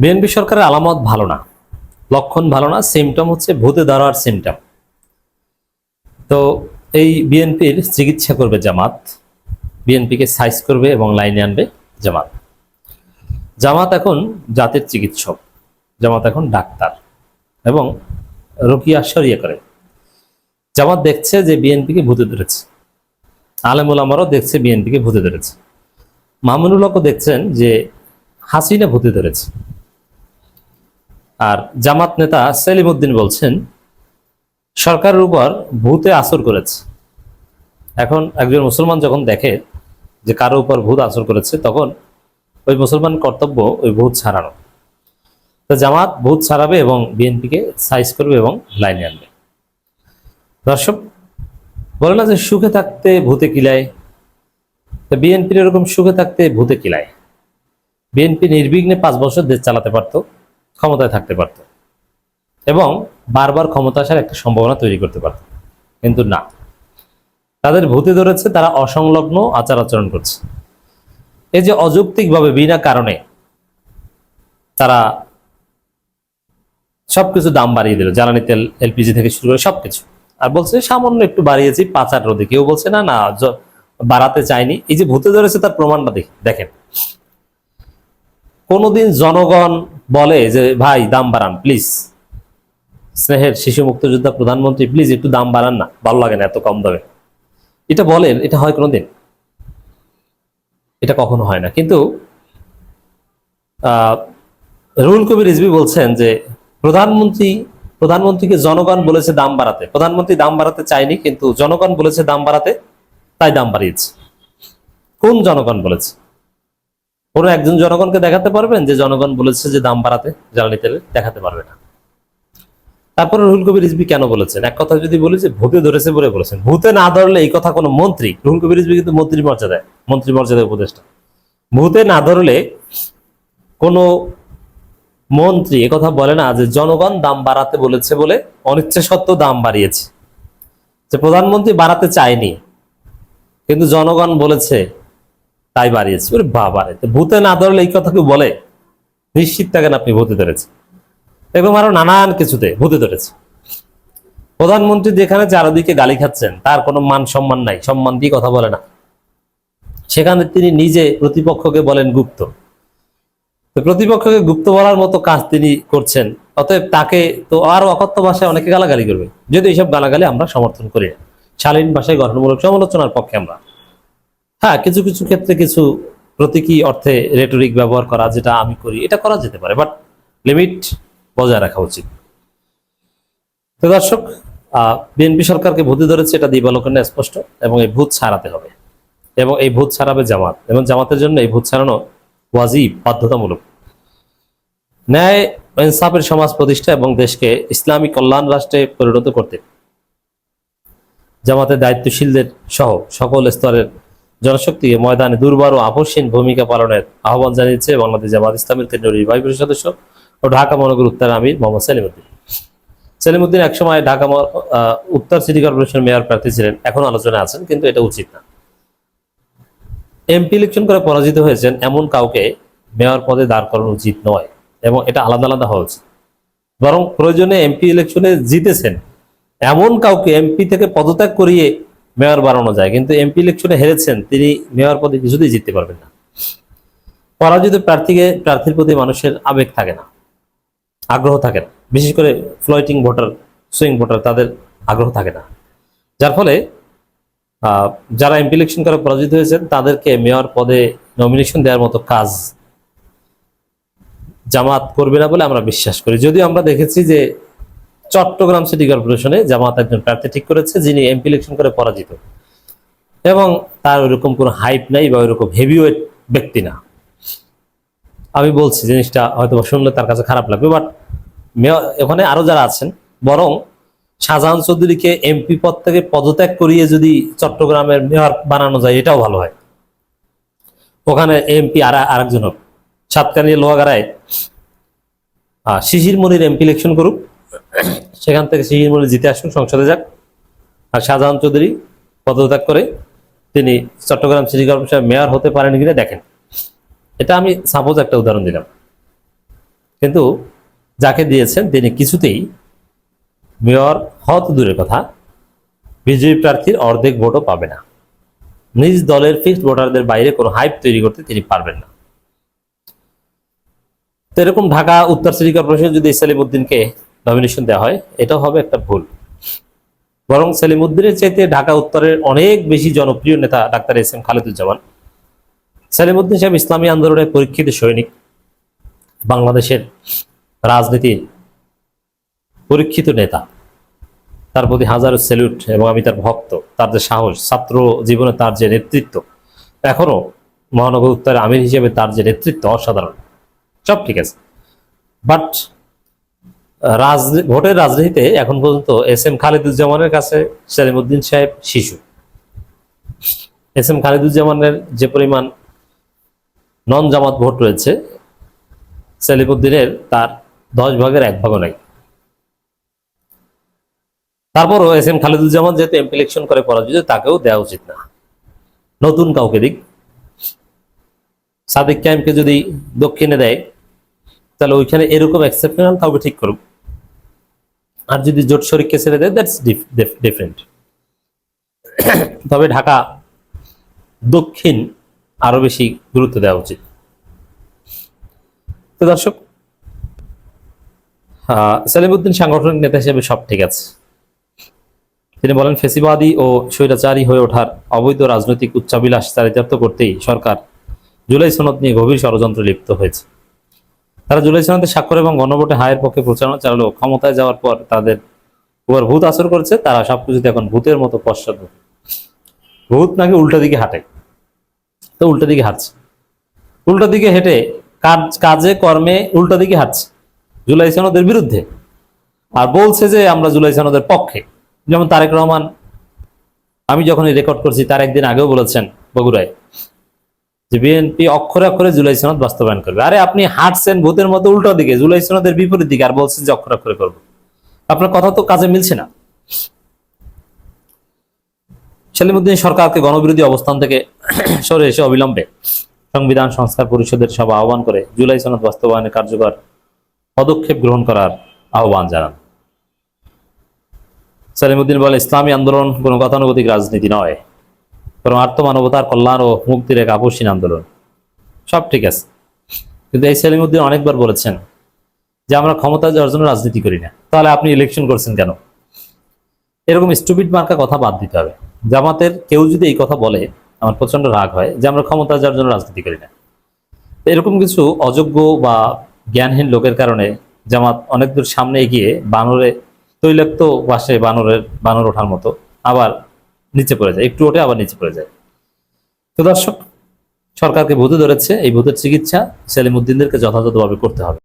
BNP সরকারের আলামত ভালো না, লক্ষণ ভালো না, সিমটম হচ্ছে ভূতে ধরার সিমটম। তো এই বিএনপির চিকিৎসা করবে জামাত, বিএনপিকে সাইজ করবে এবং লাইনে আনবে জামাত। জামাত এখন জাতির চিকিৎসক, জামাত এখন ডাক্তার এবং রুকিয়া শরিয়া করে। জামাত দেখছে যে বিএনপিকে ভূতে ধরেছে, আলেমুল আমারও দেখছে বিএনপিকে ভূতে ধরেছে, মামুনুল হকও দেখছেন যে হাসিনা ভূতে ধরেছে। আর জামাত নেতা সেলিম উদ্দিন বলছেন সরকারের উপর ভূতে আসর করেছে। এখন একজন মুসলমান যখন দেখে যে কারো উপর ভূত আসর করেছে, তখন ওই মুসলমান কর্তব্য ওই ভূত ছাড়ানো। তো জামাত ভূত ছাড়াবে এবং বিএনপিকে সাইজ করবে এবং লাইনে আনবে। দর্শক, বলে না যে সুখে থাকতে ভূতে কিলায়, তো বিএনপির এরকম সুখে থাকতে ভূতে কিলায়। বিএনপি নির্বিঘ্নে 5 বছর দেশ চালাতে পারত, ক্ষমতায় থাকতে পারত এবং বারবার ক্ষমতা আসার একটা সম্ভাবনা তৈরি করতে পারত, কিন্তু না, তাদের ভূতে ধরেছে। তারা অসংলগ্ন আচার আচরণ করছে। এই যে অযৌক্তিকভাবে বিনা কারণে তারা সবকিছু দাম বাড়িয়ে দিল, জ্বালানি তেল, এলপিজি থেকে শুরু করে সবকিছু, আর বলছে সামান্য একটু বাড়িয়েছি পাচার রোধে। কেউ বলছে না না বাড়াতে চাইনি। এই যে ভূতে ধরেছে তার প্রমাণটা দেখেন। কোনোদিন জনগণ বলে যে ভাই দাম বাড়ান প্লিজ, স্নেহের শিশু মুক্তিযোদ্ধা প্রধানমন্ত্রী প্লিজ একটু দাম বাড়ান না, ভালো লাগে না এত কম দামে, এটা বলেন? এটা হয় কোনোদিন? এটা কখনো হয় না। কিন্তু রুহুল কবির রিজভী বলছেন যে প্রধানমন্ত্রীকে জনগণ বলেছে দাম বাড়াতে, প্রধানমন্ত্রী দাম বাড়াতে চায়নি, কিন্তু জনগণ বলেছে দাম বাড়াতে, তাই দাম বাড়িয়েছে। কোন জনগণ বলেছে? কোনো একজন জনগণকে দেখাতে পারবেন যে জনগণ বলেছে যে দাম বাড়াতে জ্বালানি তেলে? দেখাতে পারবে না। তারপরে রুহুল কবির রিজভী কেন বলেছেন? এক কথা যদি বলি যে ভূতে ধরেছে বলে বলেছেন। ভূতে না ধরলে এই কথা কোনো মন্ত্রী, রুহুল কবির রিজভী কিন্তু মন্ত্রী মর্যাদায় উপদেষ্টা, ভূতে না ধরলে কোনো মন্ত্রী একথা বলে না যে জনগণ দাম বাড়াতে বলেছে বলে অনিচ্ছা সত্ত্বেও দাম বাড়িয়েছে। যে প্রধানমন্ত্রী বাড়াতে চায়নি কিন্তু জনগণ বলেছে তাই বাড়িয়েছে। ওরে বাবারে, ভূতে না ধরলে এই কথা কেউ বলে? নিশ্চিত থাকেন আপনি ভূতে ধরেছে। এবং আরো নানান কিছুতে ভূতে ধরেছে। প্রধানমন্ত্রী যেখানে চারদিকে গালি খাচ্ছেন, তার কোনো মান সম্মান নাই, সম্মান দিয়ে কথা বলে না, সেখানে তিনি নিজে প্রতিপক্ষকে বলেন গুপ্ত। প্রতিপক্ষকে গুপ্ত বলার মতো কাজ তিনি করছেন। অতএব তাকে তো আরো অকথ্য ভাষায় অনেকে গালাগালি করবে, যদি এইসব গালাগালি আমরা সমর্থন করি না। শালীন ভাষায় গঠনমূলক সমালোচনার পক্ষে আমরা। হ্যাঁ, কিছু কিছু ক্ষেত্রে কিছু প্রতীকী অর্থে রেটরিক ব্যবহার করা, যেটা আমি করি, এটা করা যেতে পারে, বাট লিমিট বজায় রাখা উচিত। তো দর্শক, বিএনপি সরকারকে ভূতে ধরেছে, এটা দিবালোচনে স্পষ্ট, এবং এই ভূত ছাড়াতে হবে, এবং এই ভূত ছাড়াবে জামাত, এবং জামাতের জন্য এই ভূত ছাড়ানো ওয়াজিব, বাধ্যতামূলক। ন্যায় ইনসাফের সমাজ প্রতিষ্ঠা এবং দেশকে ইসলামী কল্যাণ রাষ্ট্রে পরিণত করতে জামাতের দায়িত্বশীলদের সহ সকল স্তরের জনশক্তিকে ময়দানে দুর্বার ও আপসহীন ভূমিকা পালনের আহ্বান জানিয়েছে বাংলাদেশ জামাত ইসলামীর কেন্দ্রীয় নির্বাহী পরিষদ সদস্য ও ঢাকা মহানগর উত্তর আমির মোহাম্মদ সেলিম উদ্দিন একসময় ঢাকা উত্তর সিটি কর্পোরেশনের মেয়র প্রার্থী ছিলেন, এখন আলোচনায় আছেন, কিন্তু এটা উচিত না। এমপি ইলেকশন করে পরাজিত হয়েছেন এমন কাউকে মেয়র পদে দাঁড় করানো উচিত নয়, এবং এটা আলাদা আলাদা হওয়া উচিত। বরং প্রয়োজনে এমপি ইলেকশনে জিতেছেন এমন কাউকে এমপি থেকে পদত্যাগ করিয়ে মেয়র বানানো যায়, কিন্তু এমপি ইলেকশনে হেরেছেন, তিনি মেয়র পদে কিছুতেই জিততে পারবেন না। পরাজিত প্রার্থীর প্রতি মানুষের আবেগ থাকে না, আগ্রহ থাকে না, বিশেষ করে ফ্লোটিং ভোটার, সুইং ভোটার, তাদের আগ্রহ থাকে না। যার ফলে যারা এমপি ইলেকশন করে পরাজিত হয়েছেন তাদেরকে মেয়র পদে নমিনেশন দেওয়ার মতো কাজ জামাত করবে না বলে আমরা বিশ্বাস করি। যদিও আমরা দেখেছি যে চট্টগ্রাম সিটি কর্পোরেশনে জামাত একজন প্রার্থী ঠিক করেছে যিনি এমপি ইলেকশন করে পরাজিত, এবং তার ওইরকম কোনো হাইপ নাই বা ওইরকম হেভিওয়েট ব্যক্তি না। আমি বলছি জিনিসটা হয়তো শুনলে তার কাছে খারাপ লাগবে, বাট ওখানে আরো যারা আছেন, বরং শাহজাহান চৌধুরীকে এমপি পদ থেকে পদত্যাগ করিয়ে যদি চট্টগ্রামের মেয়র বানানো যায়, এটাও ভালো হয়। ওখানে এমপি আরেকজন হোক, সাতকানিয়া লোহাগাড়ায় শিশির মনির এমপি ইলেকশন করুক, সেখান থেকে শিশির মনির জিতে আসুক, সংসদে যাক, আর শাহজাহান চৌধুরী পদত্যাগ করে তিনি চট্টগ্রাম সিটি কর্পোরেশনের মেয়র হতে পারেন কিনা দেখেন। এটা আমি সাপোজ একটা উদাহরণ দিলাম, কিন্তু যাকে দিয়েছেন তিনি কিছুতেই মেয়র হওয়া তো দূরের কথা, বিজেপি প্রার্থীর অর্ধেক ভোটও পাবে না। নিজ দলের ফিক্সড ভোটারদের বাইরে কোনো হাইপ তৈরি করতে তিনি পারবেন না। তো এরকম ঢাকা উত্তর সিটি কর্পোরেশন যদি সেলিমউদ্দিনকে নমিনেশন দেওয়া হয়, এটাও হবে একটা ভুল। বরং সেলিমউদ্দিনের চাইতে ঢাকা উত্তরের অনেক বেশি জনপ্রিয় নেতা doctor S M Khaleduzzaman. Salimuddin সাহেব ইসলামী আন্দোলনের পরীক্ষিত সৈনিক, বাংলাদেশের রাজনীতির পরীক্ষিত নেতা। তার প্রতি হাজারো স্যালুট এবং আমি তার ভক্ত। তার যে সাহস, ছাত্র জীবনে তার যে নেতৃত্ব, এখনো মহানগর উত্তরের আমির হিসেবে তার যে নেতৃত্ব অসাধারণ, সব ঠিক আছে। বাট ভোটের রাজনীতিতে এখন পর্যন্ত এস এম খালেদুজ্জামানের কাছে সেলিমউদ্দিন সাহেব শিশু। এস এম খালেদুজ্জামানের যে পরিমাণ নন জামাত ভোট রয়েছে, সেলিমউদ্দিনের তার 10 ভাগের 1 ভাগও নাই। তারপরও এস এম খালেদুজ্জামান যেহেতু এমপি ইলেকশন করে পরাজিত, তাকেও দেওয়া উচিত না, নতুন কাউকে দিক। সাদিক কায়েমকে যদি দক্ষিণে দেয়, তাহলে ওইখানে এরকম এক্সেপশনাল কাউকে ঠিক করুক। আর যদি জোট শরিককে ছেড়ে দেয়, দ্যাটস ডিফারেন্ট। তবে ঢাকা দক্ষিণ আরো বেশি গুরুত্ব দেওয়া উচিত। তো দর্শক, সেলিমউদ্দিন সাংগঠনিক নেতা হিসেবে সব ঠিক আছে। তিনি বলেন, ফেসিবাদী ও স্বৈরাচারী হয়ে ওঠার অবৈধ রাজনৈতিক উচ্চাবিলাস চারিতার্থ করতেই সরকার জুলাই সনদ নিয়ে গভীর ষড়যন্ত্রে লিপ্ত হয়েছে। তারা জুলাই সনদে স্বাক্ষর এবং গণভোটে হায়ের পক্ষে প্রচারণা চালালেও ক্ষমতায় যাওয়ার পর তাদের উপর ভূত আসর করেছে। তারা সবকিছুতে এখন ভূতের মতো পশ্চাৎ। ভূত নাকি উল্টা দিকে হাঁটে, তো উল্টা দিকে হাঁটছে, উল্টা দিকে হেঁটে কাজে কর্মে উল্টা দিকে হাঁটছে জুলাই সনদের বিরুদ্ধে, আর বলছে যে আমরা জুলাই সনদের পক্ষে। যেমন তারেক রহমান, আমি যখন রেকর্ড করছি তার একদিন আগেও বলেছেন বগুড়ায় যে বিএনপি অক্ষরে অক্ষরে জুলাই সনদ বাস্তবায়ন করবে। আরে আপনি হাঁটছেন ভূতের মতো উল্টো দিকে, জুলাই সনদের বিপরীত দিকে, আর বলছেন যে অক্ষরে অক্ষরে করবো। আপনার কথা তো কাজে মিলছে না। সেলিমউদ্দিন সরকারকে গণবিরোধী অবস্থান থেকে সরে এসে অবিলম্বে সংবিধান সংস্কার পরিষদের সভা আহ্বান করে জুলাই সনদ বাস্তবায়নে কার্যকর পদক্ষেপ গ্রহণ করার আহ্বান জানান। সেলিমউদ্দিন বলে, ইসলামী আন্দোলন কোনো গতানুগতিক রাজনীতি নয়, বরং আত্মমানবতার কল্যাণ ও মুক্তির এক আপসহীন আন্দোলন। সব ঠিক আছে, কিন্তু এই সেলিমউদ্দিন অনেকবার বলেছেন যে আমরা ক্ষমতা যাওয়ার জন্য রাজনীতি করি না। তাহলে আপনি ইলেকশন করছেন কেন? এরকম স্টুপিড মার্কা কথা বাদ দিতে হবে। জামাতের কেউ যদি এই কথা বলে, আমার প্রচন্ড রাগ হয় যে আমরা ক্ষমতা যাওয়ার জন্য রাজনীতি করি না। এরকম কিছু অযোগ্য বা জ্ঞানহীন লোকের কারণে জামাত অনেক দূর সামনে এগিয়ে বানরে তৈলাক্ত পাশে বানর ওঠার মতো আবার নিচে পড়ে যায়, একটু ওঠে আবার নিচে পড়ে যায়। তো দর্শক, সরকারকে ভূতে ধরেছে, এই ভূতের চিকিৎসা সেলিমউদ্দিনদেরকে যথাযথভাবে করতে হবে।